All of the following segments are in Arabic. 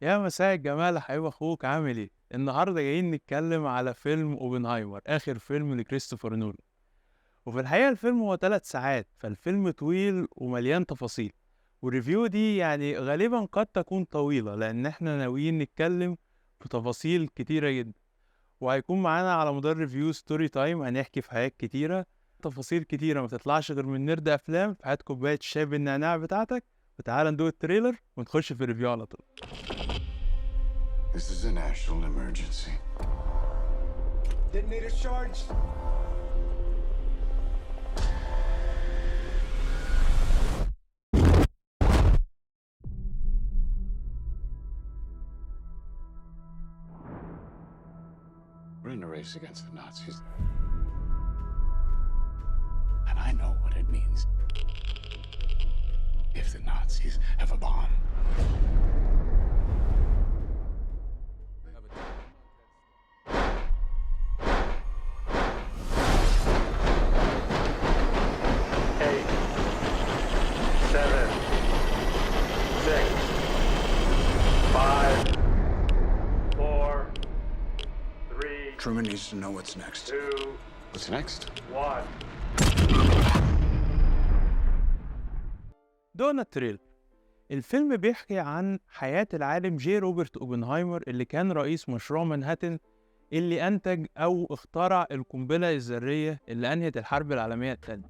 يا مساء الجمال يا حبيب اخوك، عامل ايه؟ النهارده جايين نتكلم على فيلم اوبنهايمر، اخر فيلم لكريستوفر نولان. وفي الحقيقه الفيلم هو 3 ساعات، فالفيلم طويل ومليان تفاصيل. والريفيو دي يعني غالبا قد تكون طويله، لان احنا ناويين نتكلم في تفاصيل كتيره جدا. وهيكون معانا على مدار ريفيو ستوري تايم، هنحكي في حاجات كتيره، تفاصيل كتيره ما تطلعش غير من نرد افلام. فهات كوبايه الشاي بالنعناع بتاعتك وتعالى ندوق التريلر ونخش في الريفيو على طول. This is a national emergency. Detonator charged. We're in a race against the Nazis. And I know what it means if the Nazis have a bomb. Eight, seven, six, five, four, three, Truman needs to know what's next. two, What's next? one. دونا التريلر. الفيلم بيحكي عن حياة العالم جي روبرت أوبنهايمر، اللي كان رئيس مشروع مانهاتن، اللي أنتج أو اخترع القنبلة الذرية اللي أنهت الحرب العالمية التانية.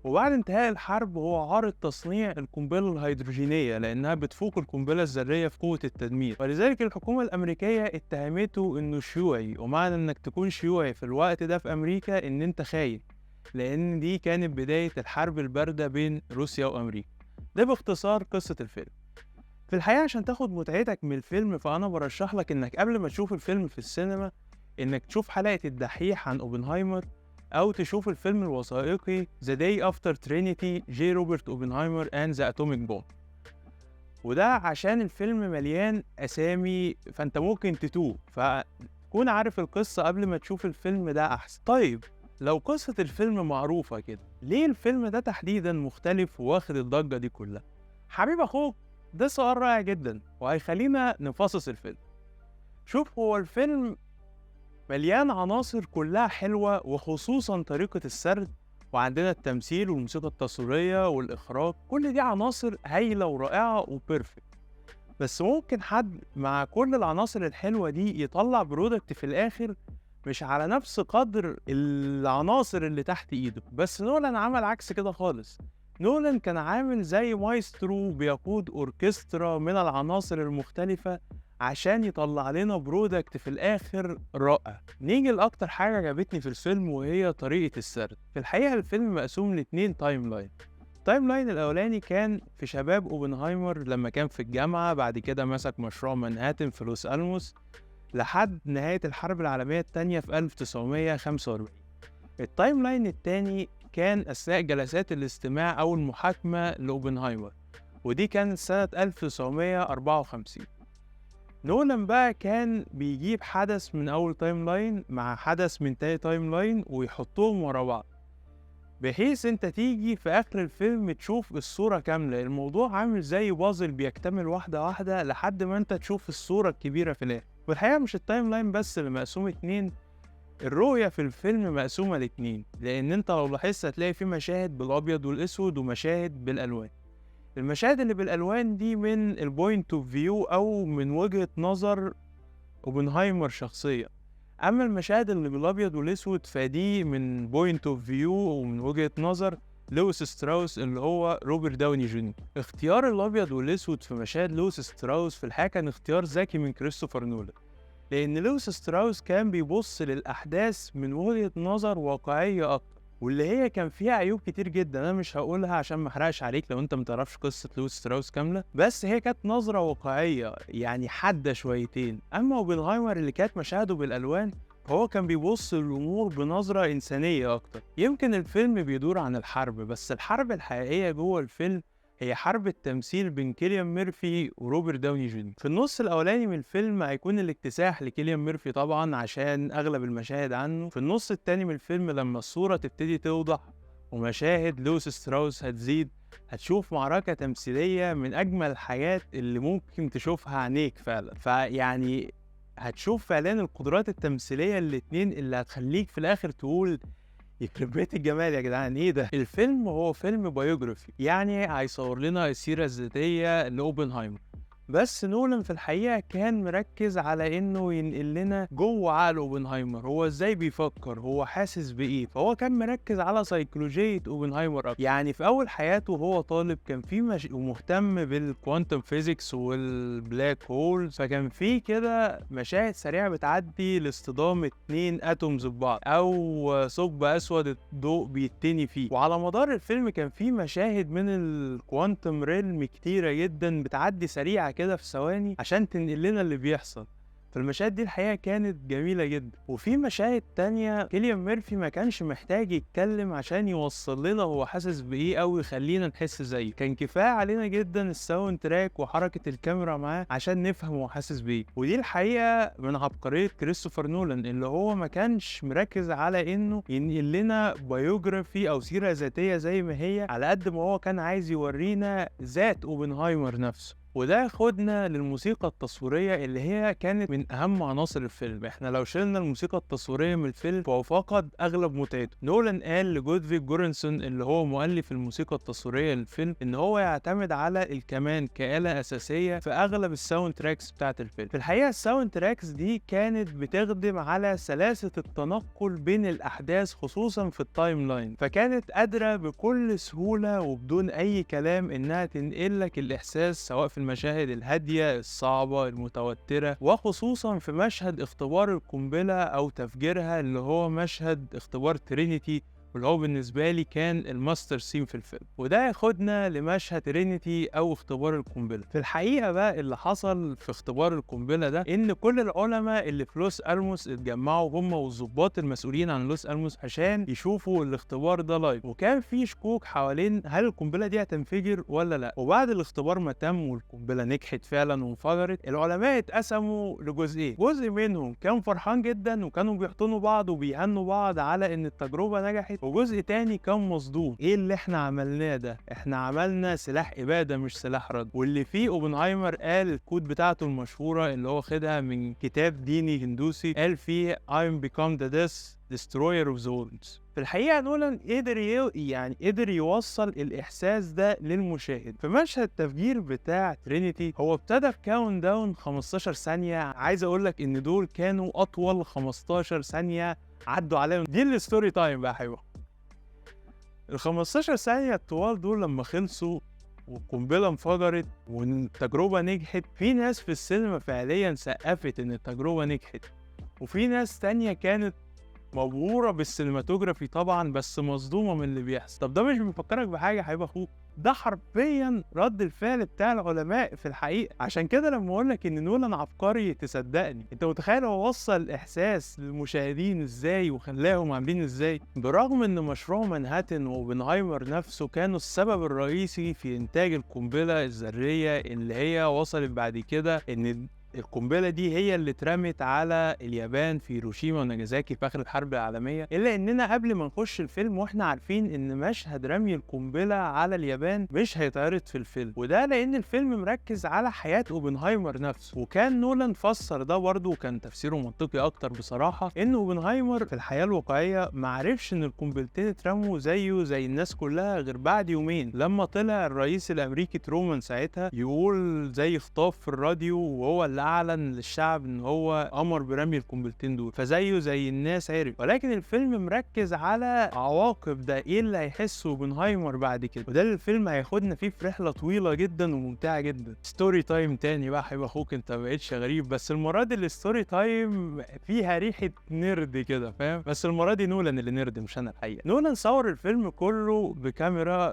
وبعد انتهاء الحرب هو عارض تصنيع القنبلة الهيدروجينية لأنها بتفوق القنبلة الذرية في قوة التدمير، ولذلك الحكومة الأمريكية اتهمته إنه شيوعي. ومعنى إنك تكون شيوعي في الوقت ده في أمريكا إن أنت خاين، لأن دي كانت بداية الحرب الباردة بين روسيا وأمريكا. ده باختصار قصة الفيلم. في الحقيقة عشان تاخد متعتك من الفيلم، فأنا برشح لك إنك قبل ما تشوف الفيلم في السينما إنك تشوف حلقة الدحيح عن أوبنهايمر، أو تشوف الفيلم الوثائقي The Day After Trinity جي روبرت أوبنهايمر and the Atomic Bomb. وده عشان الفيلم مليان أسامي فأنت ممكن تتوه، فتكون عارف القصة قبل ما تشوف الفيلم ده أحسن. طيب، لو قصة الفيلم معروفة كده، ليه الفيلم ده تحديدا مختلف وواخد الضجة دي كلها؟ حبيب أخوك، ده سؤال رائع جدا وهيخلينا نفصص الفيلم. شوف، هو الفيلم مليان عناصر كلها حلوة، وخصوصا طريقة السرد، وعندنا التمثيل والموسيقى التصويرية والإخراج، كل دي عناصر هايلة ورائعة وبيرفكت. بس ممكن حد مع كل العناصر الحلوة دي يطلع برودكت في الآخر مش على نفس قدر العناصر اللي تحت إيده. بس نولان عمل عكس كده خالص. نولان كان عامل زي مايسترو بيقود أوركسترا من العناصر المختلفة عشان يطلع لنا برودكت في الآخر رائع. نيجي لأكتر حاجة عجبتني في الفيلم، وهي طريقة السرد. في الحقيقة الفيلم مقسوم لاتنين تايم لاين. التايم لاين الأولاني كان في شباب أوبنهايمر لما كان في الجامعة، بعد كده مسك مشروع مانهاتن في لوس ألموس لحد نهاية الحرب العالمية التانية في 1945. التايم لاين التاني كان أثناء جلسات الاستماع أو المحاكمة لأوبنهايمر، ودي كانت سنة 1954. نولان بقى كان بيجيب حدث من أول تايم لاين مع حدث من تاني تايم لاين ويحطهم ورا بعض، بحيث انت تيجي في اخر الفيلم تشوف الصورة كاملة. الموضوع عامل زي بازل بيكتمل واحدة واحدة لحد ما انت تشوف الصورة الكبيرة في الاخر. والحقيقة مش التايم لاين بس اللي مقسوم اتنين، الرؤية في الفيلم مقسومة لاتنين، لان انت لو لاحظت هتلاقي في مشاهد بالابيض والاسود ومشاهد بالالوان. المشاهد اللي بالالوان دي من البوينت اوف فيو او من وجهة نظر اوبنهايمر شخصيا، اما المشاهد اللي بالابيض والاسود فدي من بوينت اوف فيو ومن وجهة نظر لويس ستراوس اللي هو روبرت داوني جونيور. اختيار الابيض والاسود في مشاهد لويس ستراوس في الحقيقة كان اختيار ذكي من كريستوفر نولان، لان لويس ستراوس كان بيبص للاحداث من وجهة نظر واقعية اكتر، واللي هي كان فيها عيوب كتير جدا انا مش هقولها عشان ما احرقش عليك لو انت متعرفش قصة لويس ستراوس كاملة، بس هي كانت نظرة واقعية يعني حادة شويتين. اما اوبنهايمر اللي كانت مشاهده بالالوان، فهو كان بيبص للامور بنظرة انسانية اكتر. يمكن الفيلم بيدور عن الحرب، بس الحرب الحقيقية جوه الفيلم هي حرب التمثيل بين كيليان ميرفي وروبرت داوني جونيور. في النص الاولاني من الفيلم هيكون الاكتساح لكيليان ميرفي طبعا عشان اغلب المشاهد عنه. في النص التاني من الفيلم لما الصورة تبتدي توضح ومشاهد لويس ستراوس هتزيد. هتشوف معركة تمثيلية من أجمل الحاجات اللي ممكن تشوفها عينيك فعلا. فيعني هتشوف فعلا القدرات التمثيلية الاتنين اللي هتخليك في الآخر تقول يخرب بيت الجمال يا جدعان ايه ده. الفيلم هو فيلم بايوجرافي، يعني هيصور لنا السيرة الذاتية لأوبنهايمر، بس نولان في الحقيقة كان مركز على انه ينقل لنا جوه عقل اوبنهايمر، هو ازاي بيفكر، هو حاسس بايه. فهو كان مركز على سيكولوجية اوبنهايمر اكتر. يعني في اول حياته وهو طالب كان في ومهتم بالكوانتم فيزيكس والبلاك هولز، فكان في كده مشاهد سريعة بتعدي لاصطدام 2 اتومز ببعض او ثقب اسود الضوء بيتني فيه. وعلى مدار الفيلم كان في مشاهد من الكوانتم ريلم كتيرة جدا بتعدي سريعة كده في ثواني عشان تنقل لنا اللي بيحصل. فالمشاهد دي الحقيقة كانت جميلة جدا. وفي مشاهد تانية كيليان ميرفي ما كانش محتاج يتكلم عشان يوصل لنا هو حاسس بايه او يخلينا نحس زيه، كان كفاية علينا جدا الساوند تراك وحركة الكاميرا معاه عشان نفهم هو حاسس بايه. ودي الحقيقة من عبقرية كريستوفر نولان، اللي هو ما كانش مركز على انه ينقل لنا بايوجرافي او سيرة ذاتية زي ما هي، على قد ما هو كان عايز يورينا ذات اوبنهايمر نفسه. وده خدنا للموسيقى التصويرية اللي هي كانت من أهم عناصر الفيلم. احنا لو شلنا الموسيقى التصويرية من الفيلم فهو فقد أغلب متعته. نولان قال لجودفيج جورنسون اللي هو مؤلف الموسيقى التصويرية للفيلم إن هو يعتمد على الكمان كآلة أساسية في أغلب الساوند تراكس بتاعت الفيلم. في الحقيقة الساوند تراكس دي كانت بتخدم على سلاسة التنقل بين الأحداث خصوصا في التايم لاين، فكانت قادرة بكل سهولة وبدون أي كلام إنها تنقلك الإحساس سواء في المشاهد الهادية الصعبة المتوترة، وخصوصا في مشهد اختبار القنبلة أو تفجيرها اللي هو مشهد اختبار ترينيتي، واللي هو بالنسبة لي كان الماستر سين في الفيلم. وده ياخدنا لمشهد ترينيتي أو اختبار القنبلة. في الحقيقة بقى اللي حصل في اختبار القنبلة ده إن كل العلماء اللي في لوس ألموس اتجمعوا هم والضباط المسؤولين عن لوس ألموس عشان يشوفوا الاختبار ده لايف، وكان في شكوك حوالين هل القنبلة دي هتنفجر ولا لا. وبعد الاختبار ما تم والقنبلة نجحت فعلا وانفجرت، العلماء اتقسموا لجزئين، جزء منهم كان فرحان جدا وكانوا بيحضنوا بعض وبيهنوا بعض على إن التجربة نجحت، وجزء تاني كان مصدوم. ايه اللي احنا عملناه ده؟ احنا عملنا سلاح ابادة مش سلاح رد. واللي فيه اوبنهايمر قال الكود بتاعته المشهورة اللي هو خدها من كتاب ديني هندوسي، قال فيه I'm become the death destroyer of the worlds. في الحقيقة نولان قدر يوصل الإحساس ده للمشاهد. في مشهد التفجير بتاع ترينيتي هو ابتدى بكاونت داون 15 ثانية، عايز أقولك إن دول كانوا أطول 15 ثانية عدوا عليهم. دي الستوري تايم بقى حلوة. ال 15 ثانية الطوال دول لما خلصوا والقنبلة انفجرت والتجربة نجحت، في ناس في السينما فعليا سقفت إن التجربة نجحت، وفي ناس تانية كانت مبهورة بالسينماتوجرافي طبعا بس مصدومة من اللي بيحصل. طب ده مش بيفكرك بحاجة حبيب أخوك؟ ده حرفيا رد الفعل بتاع العلماء في الحقيقة. عشان كده لما اقولك ان نولان عبقري تصدقني. انت متخيل هو وصل الاحساس للمشاهدين ازاي وخلاهم عاملين ازاي؟ برغم ان مشروع مانهاتن واوبنهايمر نفسه كانوا السبب الرئيسي في انتاج القنبلة الذرية اللي هي وصلت بعد كده ان القنبلة دي هي اللي اترمت على اليابان في هيروشيما وناجازاكي في آخر الحرب العالمية، إلا إننا قبل ما نخش الفيلم وإحنا عارفين إن مشهد رمي القنبلة على اليابان مش هيتعرض في الفيلم، وده لأن الفيلم مركز على حياة أوبنهايمر نفسه. وكان نولان فسر ده برضه وكان تفسيره منطقي أكتر بصراحة، إن أوبنهايمر في الحياة الواقعية معرفش إن القنبلتين اترموا زيه زي الناس كلها غير بعد يومين، لما طلع الرئيس الأمريكي ترومان ساعتها يقول زي خطاب في الراديو وهو اللي اعلن للشعب ان هو امر برمي القنبلتين دول، فزيه زي الناس عرف. ولكن الفيلم مركز على عواقب ده، ايه اللي هيحسه اوبنهايمر بعد كده، وده اللي الفيلم هياخدنا فيه في رحله طويله جدا وممتعه جدا. ستوري تايم تاني بقى حبيب اخوك، انت ما بقتش غريب، بس المره دي الستوري تايم فيها ريحه نرد كده فاهم، بس المره دي نولان اللي نرد مش انا الحقيقه. نولان صور الفيلم كله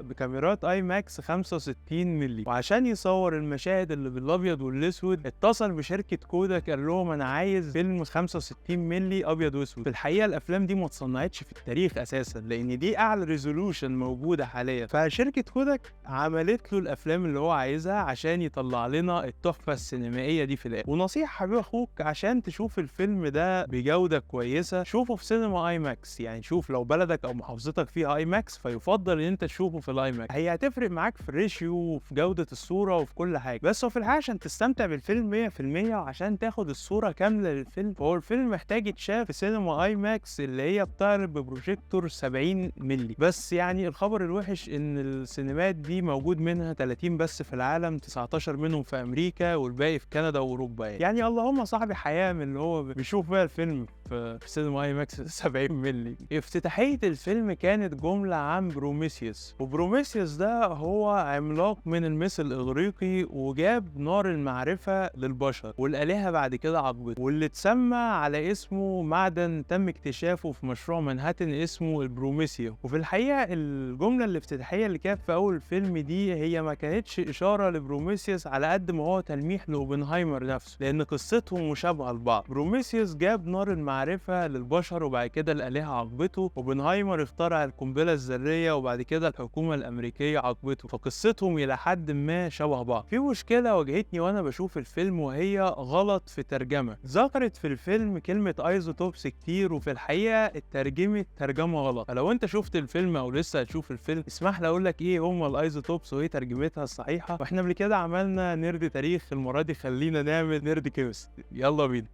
بكاميرات اي ماكس 65 مللي، وعشان يصور المشاهد اللي بالابيض والاسود اتصل بشركه كوداك قال لهم انا عايز فيلم 65 مللي ابيض واسود. في الحقيقه الافلام دي ما اتصنعتش في التاريخ اساسا، لان دي اعلى ريزولوشن موجوده حاليا. فشركه كوداك عملت له الافلام اللي هو عايزها عشان يطلع لنا التحفه السينمائيه دي في الاخر. ونصيحه حبيب اخوك، عشان تشوف الفيلم ده بجوده كويسه شوفه في سينما اي ماكس. يعني شوف لو بلدك او محافظتك فيها اي ماكس فيفضل ان انت تشوفه في الاي ماكس، هي هتفرق معاك في الريشيو وفي جوده الصوره وفي كل حاجه. بس هو في الحقيقه عشان تستمتع بالفيلم 100% وعشان تاخد الصوره كامله للفيلم، فهو الفيلم محتاج يتشاف في سينما اي ماكس اللي هي بتعرض ببروجيكتور 70 مللي بس. يعني الخبر الوحش ان السينمات دي موجود منها 30 بس في العالم، 19 منهم في امريكا والباقي في كندا واوروبا. يعني اللهم صاحبي حياه من اللي هو بيشوف بقى الفيلم في سينما اي ماكس 70 مللي. افتتاحيه الفيلم كانت جمله عن بروميثيوس، وبروميثيوس ده هو عملاق من المثل الاغريقي وجاب نار المعرفه للبشر، والالهه بعد كده عاقبته، واللي اتسمى على اسمه معدن تم اكتشافه في مشروع منهاتن اسمه البروميثيوم. وفي الحقيقه الجمله الافتتاحيه اللي كانت في اول الفيلم دي هي ما كانتش اشاره لبروميثيوس على قد ما هو تلميح لاوبنهايمر نفسه، لان قصتهم مشابهه لبعض. بروميثيوس جاب نار المعرفه للبشر وبعد كده الالهه عاقبته، اوبنهايمر اخترع القنبله الذريه وبعد كده الحكومه الامريكيه عاقبته، فقصتهم الى حد ما شبه بعض. في مشكله واجهتني وانا بشوف الفيلم وهي غلط في ترجمه. ذكرت في الفيلم كلمه ايزوتوبس كتير وفي الحقيقه اترجمت ترجمه غلط. فلو انت شفت الفيلم او لسه هتشوف الفيلم اسمح لي اقول لك ايه هم الايزوتوبس وايه ترجمتها الصحيحه. واحنا قبل كده عملنا نرد تاريخ، المره دي خلينا نعمل نرد كيمستري. يلا بينا.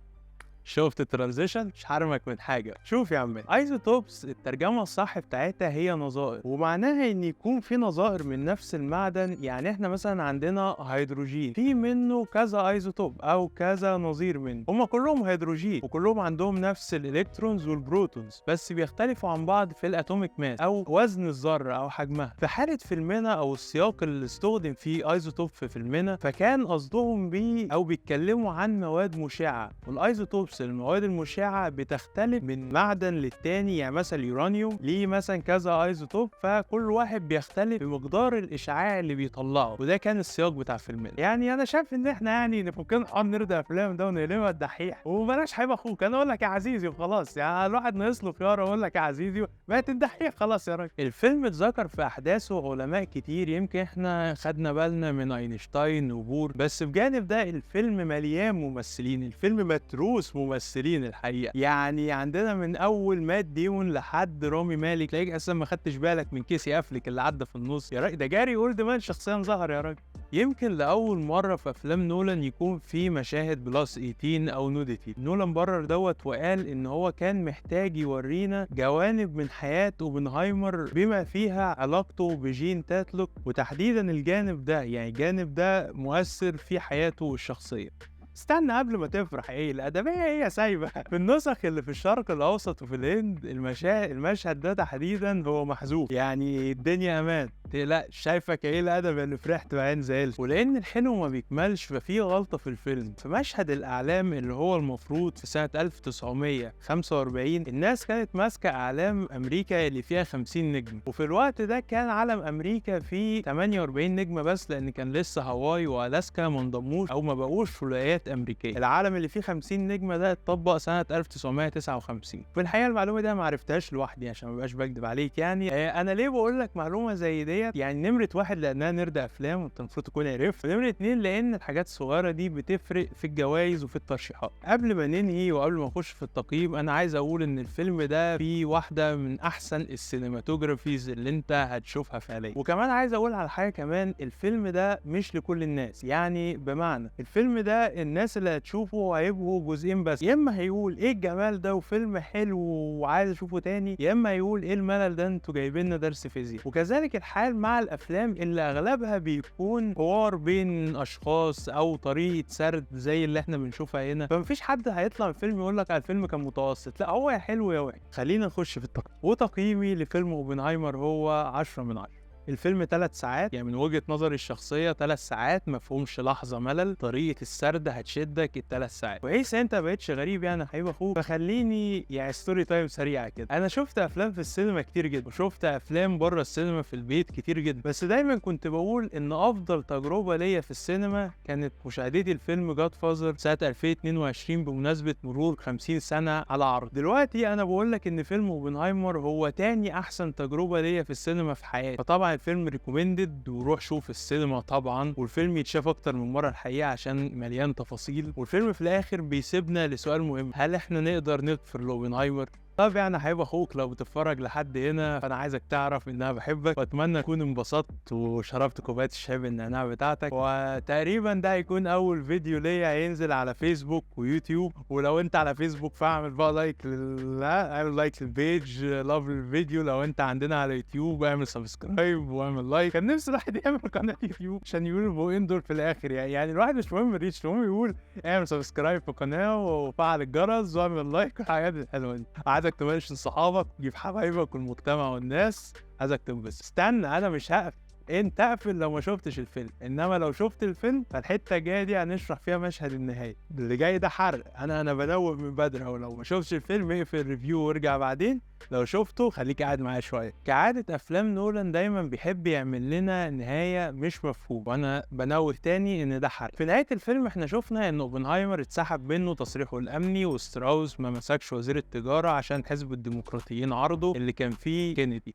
شفت الترانزيشن؟ مش حرمك من حاجه. شوف يا عم، ايزوتوبس الترجمه الصح بتاعتها هي نظائر، ومعناها ان يكون في نظائر من نفس المعدن. يعني احنا مثلا عندنا هيدروجين، في منه كذا ايزوتوب او كذا نظير منه، هم كلهم هيدروجين وكلهم عندهم نفس الالكترونز والبروتونز، بس بيختلفوا عن بعض في الاتوميك ماس او وزن الذره او حجمها. في حاله فيلمنا او السياق اللي استخدم فيه ايزوتوب في فيلمنا فكان قصدهم بيه او بيتكلموا عن مواد مشعه، والايزوتوب المواد المشعة بتختلف من معدن للتاني. يعني مثلا اليورانيوم ليه مثلا كذا ايزوتوب، فكل واحد بيختلف بمقدار الاشعاع اللي بيطلعه، وده كان السياق بتاع فيلمنا. يعني انا شايف ان احنا يعني نفكنا حوار نرد افلام ده ونقلبها الدحيح، وبلاش حبيب اخوك. انا اقول لك يا عزيزي وخلاص، يعني الواحد ناقص له خيار اقول لك يا عزيزي بقت الدحيح خلاص يا راجل. الفيلم اتذكر في احداثه علماء كتير، يمكن احنا خدنا بالنا من اينشتاين وبور، بس بجانب ده الفيلم مليان ممثلين، الفيلم متروس ممثلين الحقيقه. يعني عندنا من اول مات ديمون لحد رامي مالك، تلاقيك اصلا ما خدتش بالك من كيسي افليك اللي عدى في النص. يا راجل ده جاري اولدمان شخصيا ظهر يا راجل. يمكن لاول مره في افلام نولان يكون في مشاهد بلس 18 او نوديتي. نولان برر دوت وقال ان هو كان محتاج يورينا جوانب من حياه اوبنهايمر بما فيها علاقته بجين تاتلوك، وتحديدا الجانب ده يعني الجانب ده مؤثر في حياته الشخصيه. استنى قبل ما تفرح، ايه الادبيه هي سايبه في النسخ اللي في الشرق الاوسط وفي الهند المشهد ده تحديدا هو محذوف. يعني الدنيا امان تقلقش، شايفك ايه الادب اللي فرحت بعين زعلت. ولان الحلو ما بيكملش ففي غلطه في الفيلم. في مشهد الاعلام اللي هو المفروض في سنه 1945 الناس كانت ماسكه اعلام امريكا اللي فيها 50 نجم، وفي الوقت ده كان علم امريكا فيه 48 نجمه بس، لان كان لسه هاواي والاسكا ما انضموش او ما بقوش ولايات امريكيه. العالم اللي فيه 50 نجمه ده اتطبق سنه 1959. في الحقيقه المعلومه دي ما عرفتهاش لوحدي عشان ما بقاش بكذب عليك. يعني انا ليه بقول لك معلومه زي ديت؟ يعني نمره واحد لانها نرد افلام وانت المفروض تكون عرفت، ونمره اتنين لان الحاجات الصغيره دي بتفرق في الجوائز وفي الترشيحات. قبل ما ننهي وقبل ما نخش في التقييم انا عايز اقول ان الفيلم ده فيه واحده من احسن السينماتوجرافيز اللي انت هتشوفها فعليا. وكمان عايز اقول على حاجه كمان، الفيلم ده مش لكل الناس. يعني بمعنى الفيلم ده الناس اللي هتشوفه هيبقوا جزئين بس، يا اما هيقول ايه الجمال ده وفيلم حلو وعايز اشوفه تاني، يا اما هيقول ايه الملل ده انتوا جايبين لنا درس فيزياء. وكذلك الحال مع الافلام اللي اغلبها بيكون حوار بين اشخاص او طريقه سرد زي اللي احنا بنشوفها هنا، فمفيش حد هيطلع من الفيلم يقول لك الفيلم كان متوسط، لا هو يا حلو يا وحش. خلينا نخش في التقييم. وتقييمي لفيلم اوبنهايمر هو 10 من 10. الفيلم 3 ساعات، يعني من وجهة نظري الشخصية 3 ساعات مفهومش لحظة ملل، طريقة السرد هتشدك ال3 ساعات. كويس انت مبقتش غريب يعني يا حبيب اخوك، فخليني يعني ستوري تايم سريعة كده. انا شفت افلام في السينما كتير جدا، وشفت افلام بره السينما في البيت كتير جدا، بس دايما كنت بقول ان افضل تجربة ليا في السينما كانت مشاهدتي الفيلم جاد فازر سنة 2022 بمناسبة مرور 50 سنة على عرض. دلوقتي انا بقول لك ان فيلم اوبنهايمر هو تاني احسن تجربة ليا في السينما في حياتي. فطبعا الفيلم ريكومندد وروح شوف السينما طبعا، والفيلم يتشاف اكتر من مرة الحقيقة عشان مليان تفاصيل. والفيلم في الاخر بيسيبنا لسؤال مهم، هل احنا نقدر نغفر لاوبنهايمر؟ طب يعني حبيب اخوك لو بتتفرج لحد هنا فانا عايزك تعرف ان انا بحبك، واتمنى تكون انبسطت وشربت كوبايه الشاي بالنعناع بتاعتك. وتقريبا ده هيكون اول فيديو ليا هينزل على فيسبوك ويوتيوب، ولو انت على فيسبوك فاعمل بقى لايك اعمل لايك للبيج، لاف الفيديو. لو انت عندنا على يوتيوب اعمل سبسكرايب واعمل لايك. كان نفسي الواحد يعمل قناه يوتيوب عشان يقول البوقين دول في الاخر، يعني الواحد مش مهم الريتش، المهم يقول اعمل سبسكرايب في القناه وفعل الجرس واعمل لايك والحاجات الحلوه دي. عايزك تمنشن صحابك، تجيب حبايبك والمجتمع والناس، عايزك تنبسط. استنى انا مش هقفل، انت اقفل لو ما شفتش الفيلم، انما لو شفت الفيلم فالحته الجايه دي هنشرح فيها مشهد النهايه. اللي جاي ده حرق، انا بنوه من بدري. او لو ما شفتش الفيلم اقفل الريفيو وارجع بعدين، لو شفته خليك قاعد معايا شويه. كعاده افلام نولان دايما بيحب يعمل لنا نهايه مش مفهوم، وانا بنوه تاني ان ده حرق. في نهايه الفيلم احنا شفنا ان اوبنهايمر اتسحب منه تصريحه الامني، وستراوس ما مسكش وزير التجاره عشان حزب الديمقراطيين عرضه اللي كان فيه كينيدي.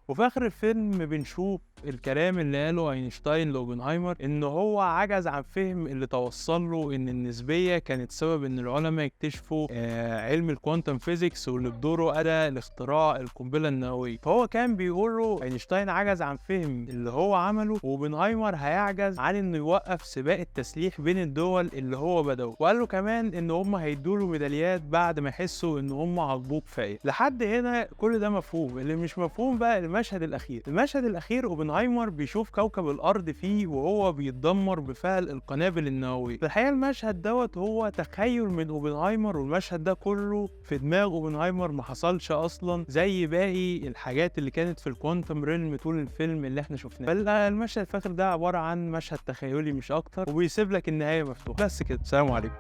وفي اخر الفيلم بنشوف الكلام اللي قاله اينشتاين لاوبنهايمر، ان هو عجز عن فهم اللي توصل له ان النسبيه كانت سبب ان العلماء يكتشفوا علم الكوانتم فيزيكس، واللي بدوره ادى لاختراع القنبله النوويه. فهو كان بيقول له اينشتاين عجز عن فهم اللي هو عمله، واوبنهايمر هيعجز عن انه يوقف سباق التسليح بين الدول اللي هو بدأه. وقال له كمان ان هم هيدوا له ميداليات بعد ما يحسوا ان هم عاقبوه كفايه. لحد هنا كل ده مفهوم. اللي مش مفهوم بقى المشهد الاخير. المشهد الاخير اوبنهايمر بيشوف كوكب الارض فيه وهو بيتدمر بفعل القنابل النوويه. في الحقيقه المشهد دوت هو تخيل من اوبنهايمر، والمشهد ده كله في دماغ اوبنهايمر، ما حصلش اصلا زي باقي الحاجات اللي كانت في الكوانتم ريلم طول الفيلم اللي احنا شفناه. فالمشهد الفاخر ده عباره عن مشهد تخيلي مش اكتر، وبيسيب لك النهايه مفتوحه. بس كده، السلام عليكم.